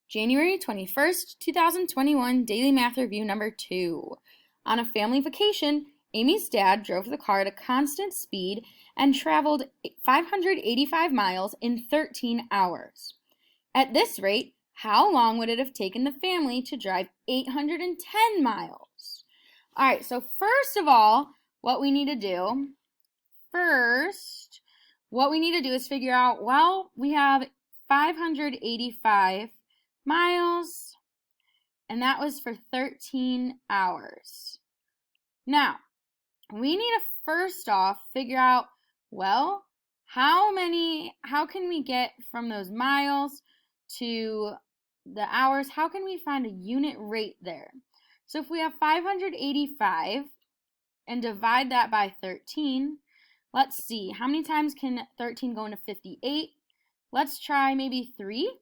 January 21st, 2021, Daily Math Review number 2. On a family vacation, Amy's dad drove the car at a constant speed and traveled 585 miles in 13 hours. At this rate, how long would it have taken the family to drive 810 miles? All right, so first of all, what we need to do is figure out, well, we have 585 miles, and that was for 13 hours. Now, we need to first off figure out, well, how can we get from those miles to the hours? How can we find a unit rate there? So if we have 585 and divide that by 13, let's see, how many times can 13 go into 58? Let's try maybe 3.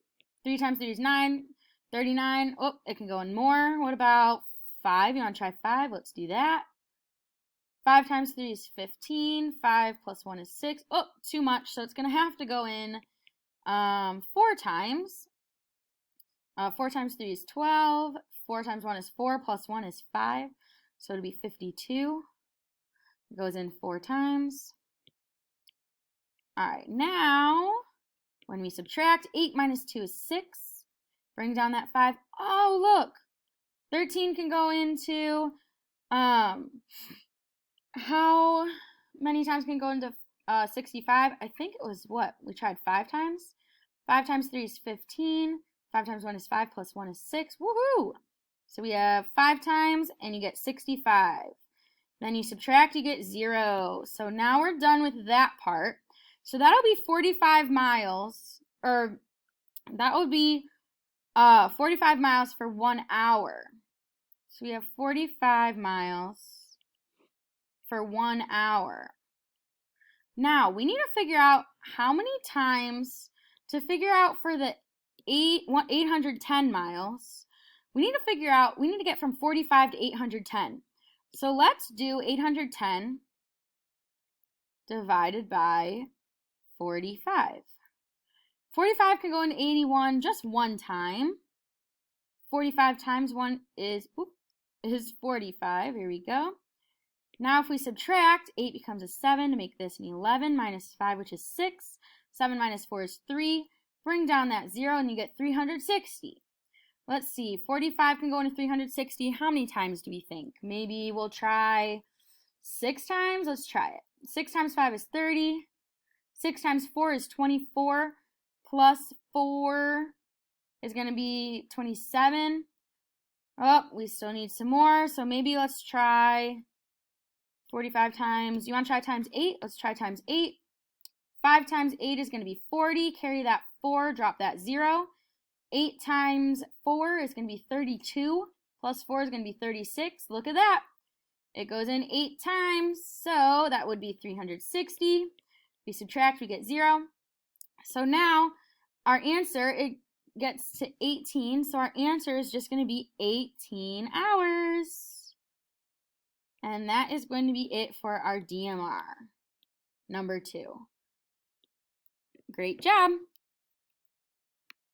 3 times 3 is 9. 39. Oh, it can go in more. What about 5? You want to try 5? Let's do that. 5 times 3 is 15. 5 plus 1 is 6. Oh, too much. So it's going to have to go in 4 times. 4 times 3 is 12. 4 times 1 is 4. Plus 1 is 5. So it'll be 52. It goes in 4 times. All right, now when we subtract, 8 minus 2 is 6. Bring down that 5. Oh, look. 13 can go into, how many times can go into 65? I think it was what? We tried 5 times. 5 times 3 is 15. 5 times 1 is 5 plus 1 is 6. Woohoo! So we have 5 times and you get 65. Then you subtract, you get 0. So now we're done with that part. So that'll be 45 miles, or that would be 45 miles for 1 hour. So we have 45 miles for 1 hour. Now, we need to figure out how many times to figure out for the 810 miles. We need to get from 45 to 810. So let's do 810 divided by 45. 45 can go into 81 just 1 time. 45 times 1 is 45. Here we go. Now if we subtract, 8 becomes a 7 to make this an 11 minus 5, which is 6. 7 minus 4 is 3. Bring down that 0 and you get 360. Let's see, 45 can go into 360. How many times do we think? Maybe we'll try 6 times. Let's try it. 6 times 5 is 30. 6 times 4 is 24. Plus 4 is going to be 27. Oh, we still need some more. So maybe let's try 45 times. You want to try times 8? Let's try times 8. 5 times 8 is going to be 40. Carry that 4, drop that 0. 8 times 4 is going to be 32. Plus 4 is going to be 36. Look at that. It goes in 8 times. So that would be 360. We subtract, we get 0. So now our answer, it gets to 18. So our answer is just going to be 18 hours. And that is going to be it for our DMR number 2. Great job.